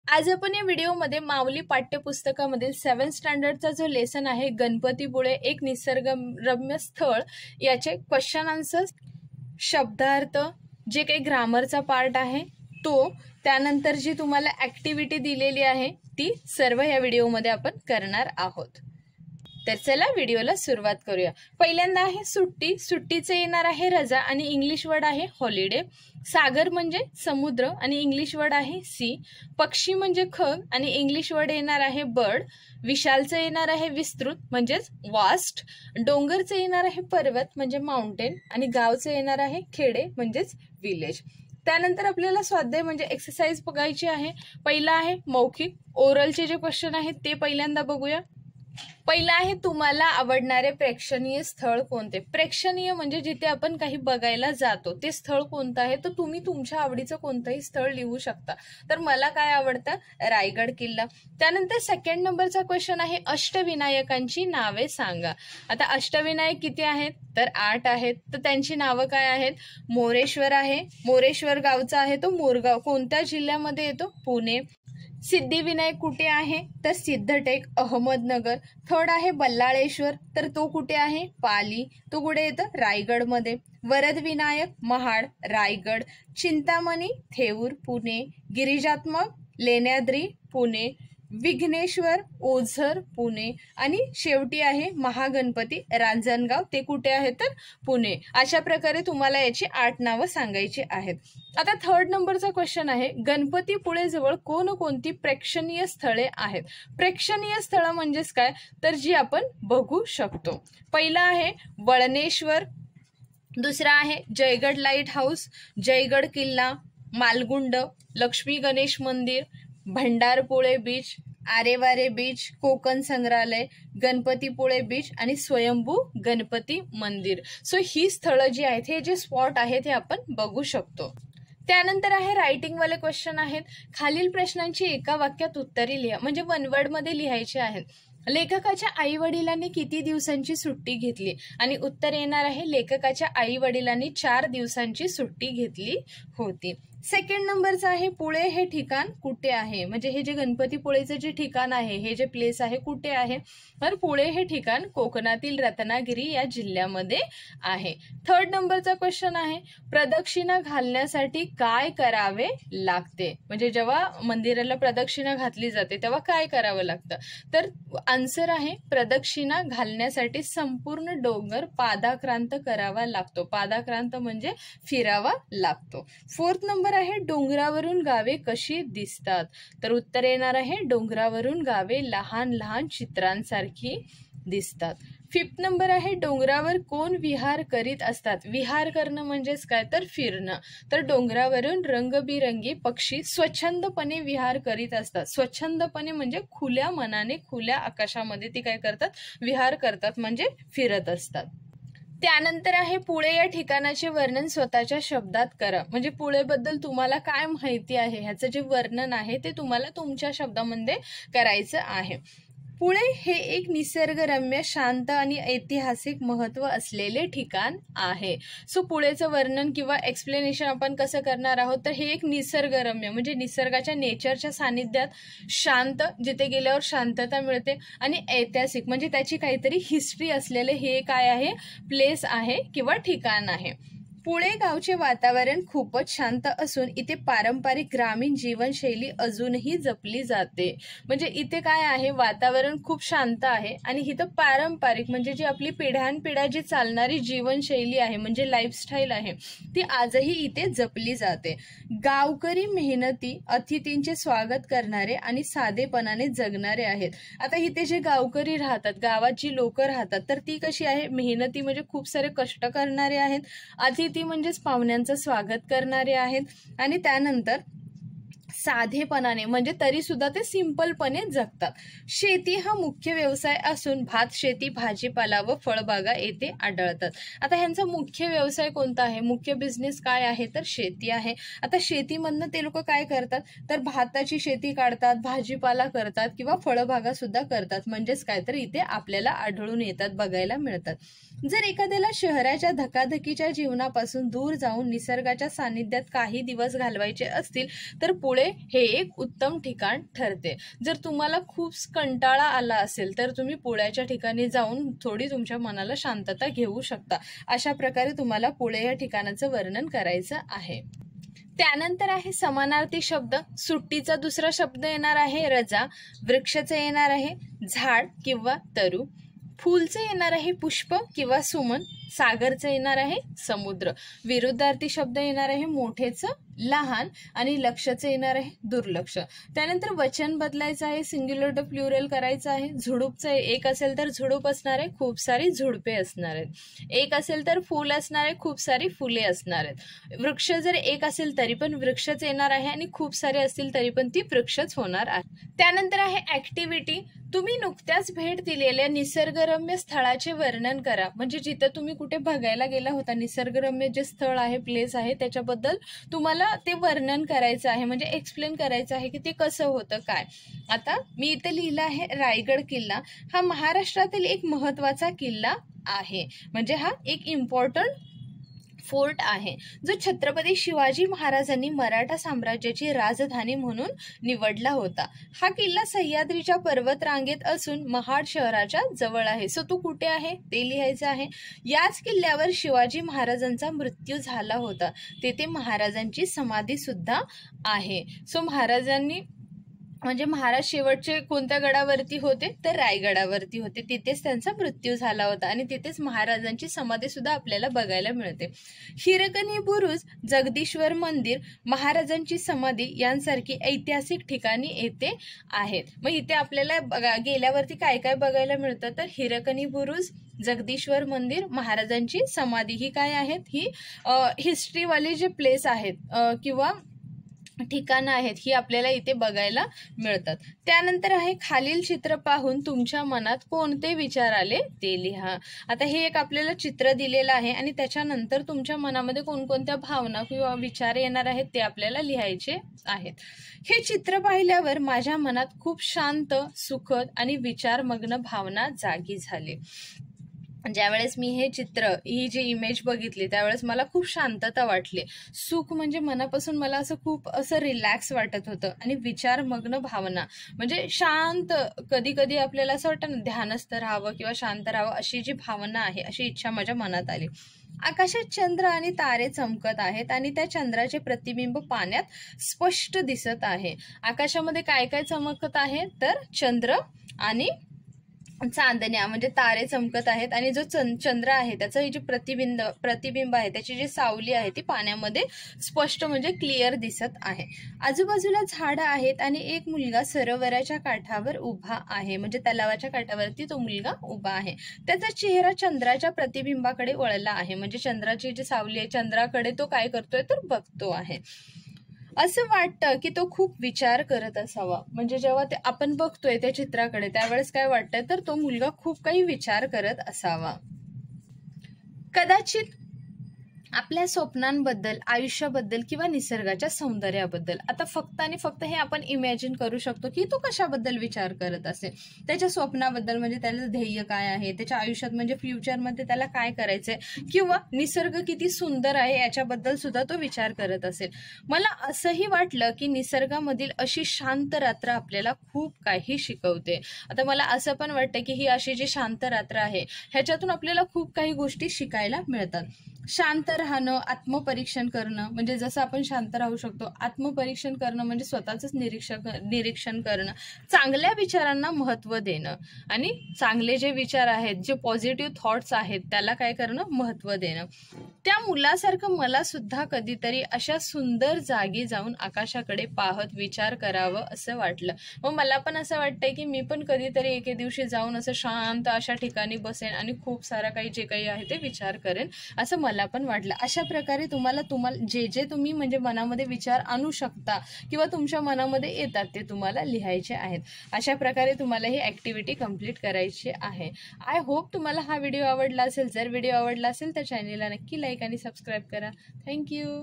आज आपण या व्हिडिओमध्ये माऊली पाठ्यपुस्तकामधील 7th स्टँडर्डचा जो लेसन आहे गणपतीपुळे एक निसर्गरम्य स्थळ याचे क्वेश्चन आन्सर्स, शब्दार्थ, जे काही ग्रामरचा पार्ट आहे तो, त्यानंतर जी तुम्हाला ॲक्टिव्हिटी दिलेली आहे ती सर्व या व्हिडिओमध्ये आपण करणार आहोत। तर चला व्हिडिओला सुरुवात करूया। पहिल्यांदा आहे सुट्टी, सुट्टीचे येणार आहे रजा आणि इंग्लिश वर्ड आहे हॉलिडे। सागर म्हणजे समुद्र आणि इंग्लिश वर्ड आहे सी। पक्षी म्हणजे खग आणि इंग्लिश वर्ड येणार आहे बर्ड। विशालचे येणार आहे विस्तृत म्हणजेच वास्ट। डोंगरचे येणार आहे पर्वत म्हणजे माउंटेन आणि गावचे येणार आहे खेडे म्हणजेच विलेज। त्यानंतर आपल्याला स्वाध्याय म्हणजे एक्सरसाइज बघायची आहे। पहिला आहे मौखिक, ओरलचे जे क्वेश्चन आहेत ते पहिल्यांदा बघूया। पहिला आहे तुम्हाला आवडणारे प्रेक्षणीय स्थळ कोणते। प्रेक्षणीय म्हणजे जिथे आपण काही बघायला जातो ते स्थळ कोणतं आहे, तर तुम्ही तुमच्या आवडीचं कोणतंही स्थळ लिहू शकता। तर मला काय आवडतं, रायगड किल्ला। त्यानंतर सेकंड नंबरचा क्वेश्चन आहे अष्टविनायकांची नावे सांगा। आता अष्टविनायक किती आहेत, तर 8 आहेत। तर त्यांची नावं काय आहेत, मोरेश्वर आहे, मोरेश्वर गावचा आहे तो मोरगाव, कोणत्या जिल्ह्यामध्ये येतो, पुणे। सिद्धिविनायक कुठे आहे, तर सिद्धटेक अहमदनगर। थर्ड आहे बल्लाळेश्वर, तर तो कुठे आहे, पाली, तो कुठे येतं, रायगडमध्ये। वरदविनायक महाड रायगड। चिंतामणी थेऊर पुणे। गिरिजात्मक लेण्याद्री पुणे। विघ्नेश्वर ओझर पुणे आणि शेवटी आहे महागणपती रांजणगाव, ते कुठे आहे तर पुणे। अशा प्रकारे तुम्हाला याची 8 नावं सांगायची आहेत। आता थर्ड नंबरचा क्वेश्चन आहे गणपतीपुळे जवळ कोणकोणती प्रेक्षणीय स्थळे आहेत। प्रेक्षणीय स्थळ म्हणजेच काय, तर जी आपण बघू शकतो। पहिला आहे वळणेश्वर, दुसरा आहे जयगड लाईट हाऊस, जयगड किल्ला, मालगुंड, लक्ष्मी गणेश मंदिर, भंडारपुळे बीच, आरेवारे बीच, कोकण संग्रहालय, गणपतीपुळे बीच आणि स्वयंभू गणपती मंदिर। सो ही स्थळं जी आहेत, हे जे स्पॉट आहेत हे आपण बघू शकतो। त्यानंतर आहे रायटिंग वाले क्वेश्चन आहेत। खालील प्रश्नांची एका वाक्यात उत्तरे लिहा, म्हणजे वन वर्ड मध्ये लिहायचे आहेत। लेखकाच्या आई वडिलांनी किती दिवसांची सुट्टी घेतली, आणि उत्तर येणार आहे लेखकाच्या आई वडिलांनी 4 दिवसांची सुट्टी घेतली होती। सेकंड नंबरचा आहे पुळे हे ठिकाण कुठे आहे, म्हणजे हे जे गणपतीपुळेचे जे ठिकाण आहे, हे जे प्लेस आहे कुठे आहे, तर पुळे हे ठिकाण कोकणातील रत्नागिरी या जिल्ह्यामध्ये आहे। थर्ड नंबरचा क्वेश्चन आहे प्रदक्षिणा घालण्यासाठी काय करावे लागते, म्हणजे जेव्हा मंदिराला प्रदक्षिणा घातली जाते तेव्हा काय करावं लागतं, तर आन्सर आहे प्रदक्षिणा घालण्यासाठी संपूर्ण डोंगर पादाक्रांत करावा लागतो। पादाक्रांत म्हणजे फिरावा लागतो। फोर्थ नंबर आहे डोंगरावरून गावे कशी दिसतात, तर उत्तर येणार आहे डोंगरावरून गावे लहान लहान चित्रांसारखी दिसतात। फिफ्थ नंबर आहे डोंगरावर कोण विहार करीत असतात। विहार करणं म्हणजेच काय, तर फिरणं। तर डोंगरावरून रंगबिरंगी पक्षी स्वच्छंदपणे विहार करीत असतात। स्वच्छंदपणे म्हणजे खुल्या मनाने खुल्या आकाशामध्ये ती काय करतात, विहार करतात, म्हणजे फिरत असतात। त्यानंतर आहे पुळे या ठिकाणाचे वर्णन स्वतःच्या शब्दात करा, म्हणजे पुळेबद्दल तुम्हाला काय माहिती आहे ह्याचं जे वर्णन आहे ते तुम्हाला तुमच्या शब्दामध्ये करायचं आहे। पुळे हे एक निसर्गरम्य, शांत आणि ऐतिहासिक महत्त्व असलेले ठिकाण आहे। सो पुळेचं वर्णन किंवा एक्सप्लेनेशन आपण कसं करणार आहोत, तर हे एक निसर्गरम्य म्हणजे निसर्गाच्या नेचरच्या सानिध्यात शांत, जिथे गेल्यावर शांतता मिळते, आणि ऐतिहासिक म्हणजे त्याची काहीतरी हिस्ट्री असलेले हे काय आहे, प्लेस आहे किंवा ठिकाण आहे। पुळे गावचे वातावरण खूपच शांत असून इथे पारंपरिक ग्रामीण जीवनशैली अजूनही जपली जाते। म्हणजे इथे काय आहे, वातावरण खूप शांत आहे आणि इथं पारंपरिक म्हणजे जी आपली पिढ्यानपिढ्या जी चालणारी जीवनशैली आहे, म्हणजे लाईफस्टाईल आहे, ती आजही इथे जपली जाते। गावकरी मेहनती, अतिथींचे स्वागत करणारे आणि साधेपणाने जगणारे आहेत। आता इथे जे गावकरी राहतात, गावात जी लोक राहतात, तर ती कशी आहे, मेहनती म्हणजे खूप सारे कष्ट करणारे आहेत। अतिथी म्हणजेच पाहुण्यांचं स्वागत करणारे आहेत आणि त्यानंतर साधेपणाने म्हणजे तरी सुद्धा ते सिंपलपणे जगतात। शेती हा मुख्य व्यवसाय असून भात शेती, भाजीपाला व फळबागा येथे आढळतात। आता ह्यांचा मुख्य व्यवसाय कोणता आहे, मुख्य बिझनेस काय आहे, तर शेती आहे। आता शेतीमधनं ते लोक काय करतात, तर भाताची शेती काढतात, भाजीपाला करतात किंवा फळबागा सुद्धा करतात, म्हणजेच काय, तर इथे आपल्याला आढळून येतात, बघायला मिळतात। जर एखाद्याला शहराच्या धकाधकीच्या जीवनापासून दूर जाऊन निसर्गाच्या सानिध्यात काही दिवस घालवायचे असतील तर पुणे पुळे हे एक उत्तम ठिकाण ठरते. जर तुम्हाला खूप कंटाळा आला असेल तर तुम्ही पुण्याच्या ठिकाणी जाऊन थोडी तुमच्या मनाला शांतता घेऊ शकता. अशा प्रकारे तुम्हाला पुणे या ठिकाणाचं वर्णन करायचं आहे. त्यानंतर आहे समानार्थी शब्द. सुट्टीचा दुसरा शब्द येणार आहे रजा, वृक्षाचं येणार आहे झाड किंवा तरू, फूलचं येणार आहे पुष्प किंवा सुमन, सागरचं येणार आहे समुद्र, विरुद्धार्थी शब्द येणार आहे मोठेचं लहान आणि लक्षचं येणार आहे दुर्लक्ष. त्यानंतर वचन बदलायचं आहे, सिंग्युलर टू प्लुरल करायचं आहे. झुडूपचं एक असेल तर झुडूप असणार आहे, खूप सारी झुडपे असणार आहेत. एक असेल तर फूल असणार आहे, खूप सारी फुले असणार आहेत. वृक्ष जर एक असेल तरी पण वृक्षच येणार आहे आणि खूप सारे असतील तरी पण ती वृक्षच होणार आहे. त्यानंतर आहे ऍक्टिव्हिटी. तुम्ही नुकत्याच भेट दिलेल्या निसर्गरम्य स्थळाचे वर्णन करा. म्हणजे जिथं तुम्ही कुठे बघायला गेला होता, निसर्गरम्य जे स्थळ आहे, प्लेस आहे, त्याच्याबद्दल तुम्हाला ते वर्णन करायचं आहे, म्हणजे एक्सप्लेन करायचं आहे की ते कसं होतं काय. आता मी इथे लिहिलं आहे रायगड किल्ला हा महाराष्ट्रातील एक महत्वाचा किल्ला आहे. म्हणजे हा एक इम्पॉर्टंट फोर्ट आहे जो छत्रपती शिवाजी महाराजांनी मराठा साम्राज्याची राजधानी म्हणून निवडला होता. हा किल्ला सह्याद्रीच्या पर्वत रांगेत असून महाड शहराच्या जवळ आहे. सो तो कुठे आहे ते लिहायचं आहे. याच किल्ल्यावर शिवाजी महाराजांचा मृत्यू झाला होता. तेथे महाराजांची समाधी सुद्धा आहे. सो महाराजांनी म्हणजे महाराज शेवटचे कोणत्या गडावरती होते तर रायगडावरती होते. तिथेच त्यांचा मृत्यू झाला होता आणि तिथेच महाराजांची समाधी सुद्धा आपल्याला बघायला मिळते. हिरकणी बुरुज, जगदीश्वर मंदिर, महाराजांची समाधी यांसारखी ऐतिहासिक ठिकाणी येथे आहेत. मग इथे आपल्याला गेल्यावरती काय काय बघायला मिळतं तर हिरकणी बुरुज, जगदीश्वर मंदिर, महाराजांची समाधी ही काय आहेत, ही हिस्ट्रीवाले जे प्लेस आहेत किंवा ठिकाणं आहेत ही आपल्याला इथे बघायला मिळतात. त्यानंतर आहे खालील चित्र पाहून तुमच्या मनात कोणते विचार आले ते लिहा. आता हे एक आपल्याला चित्र दिलेलं आहे आणि त्याच्यानंतर तुमच्या मनामध्ये कोणकोणत्या भावना किंवा विचार येणार आहेत ते आपल्याला लिहायचे आहेत. हे चित्र पाहिल्यावर माझ्या मनात खूप शांत, सुखद आणि विचारमग्न भावना जागी झाली. ज्यावेळेस मी हे चित्र, ही जी इमेज बघितली त्यावेळेस मला खूप शांतता वाटली. सुख म्हणजे मनापासून मला असं खूप असं रिलॅक्स वाटत होतं आणि विचारमग्न भावना म्हणजे शांत, कधी कधी आपल्याला असं वाटतं ना ध्यानस्थ राहावं किंवा शांत राहावं अशी जी भावना आहे, अशी इच्छा माझ्या मनात आली. आकाशात चंद्र आणि तारे चमकत आहेत आणि त्या चंद्राचे प्रतिबिंब पाण्यात स्पष्ट दिसत आहे. आकाशामध्ये काय काय चमकत आहे तर चंद्र आणि चांदण्या म्हणजे तारे चमकत आहेत आणि जो चंद्र आहे त्याचं जे प्रतिबिंब आहे, त्याची जी सावली आहे ती पाण्यामध्ये स्पष्ट म्हणजे क्लिअर दिसत आहे. आजूबाजूला झाडं आहेत आणि एक मुलगा सरोवराच्या काठावर उभा आहे. म्हणजे तलावाच्या काठावरती तो मुलगा उभा आहे. त्याचा चेहरा चंद्राच्या प्रतिबिंबाकडे वळला आहे. म्हणजे चंद्राची जी सावली आहे चंद्राकडे तो काय करतोय तर बघतो आहे. असं वाटतं की तो खूप विचार करत असावा. म्हणजे जेव्हा ते आपण बघतोय त्या चित्राकडे त्यावेळेस काय वाटतंय तर तो मुलगा खूप काही विचार करत असावा. कदाचित आपल्या स्वप्नांबद्दल, आयुष्याबद्दल किंवा निसर्गाच्या सौंदर्याबद्दल. आता फक्त आणि फक्त हे आपण इमॅजिन करू शकतो की तो कशाबद्दल विचार करत असेल. त्याच्या स्वप्नाबद्दल म्हणजे त्याचं ध्येय काय आहे, त्याच्या आयुष्यात म्हणजे फ्युचरमध्ये त्याला काय करायचंय किंवा निसर्ग किती सुंदर आहे याच्याबद्दल सुद्धा तो विचार करत असेल. मला असंही वाटलं की निसर्गामधील अशी शांत रात्र आपल्याला खूप काही शिकवते. आता मला असं पण वाटतं की ही अशी जी शांत रात्र आहे ह्याच्यातून आपल्याला खूप काही गोष्टी शिकायला मिळतात. शांत राहणं, आत्मपरीक्षण करणं, म्हणजे जसं आपण शांत राहू शकतो, आत्मपरीक्षण करणं म्हणजे स्वतःच निरीक्षण करणं, चांगल्या विचारांना महत्त्व देणं आणि चांगले जे विचार आहेत, जे पॉझिटिव्ह थॉट्स आहेत त्याला काय करणं, महत्त्व देणं. त्या मुलासारखं मला सुद्धा कधीतरी अशा सुंदर जागी जाऊन आकाशाकडे पाहत विचार करावं असं वाटलं. मग मला पण असं वाटतंय की मी पण कधीतरी एके दिवशी जाऊन असं शांत अशा ठिकाणी बसेन आणि खूप सारा काही जे काही आहे ते विचार करेन असं मला पण वाटलं. अशा प्रकारे तुम्हाला जे तुम्ही म्हणजे मनामध्ये विचार आणू शकता किंवा तुमच्या मनामध्ये येतात ते तुम्हाला लिहायचे आहेत. अशा प्रकारे तुम्हाला ही ॲक्टिव्हिटी कंप्लीट करायची आहे. आय होप तुम्हाला हा व्हिडिओ आवडला असेल. जर व्हिडिओ आवडला असेल तर चॅनलला नक्की लाईक आणि सबस्क्राईब करा. थँक्यू.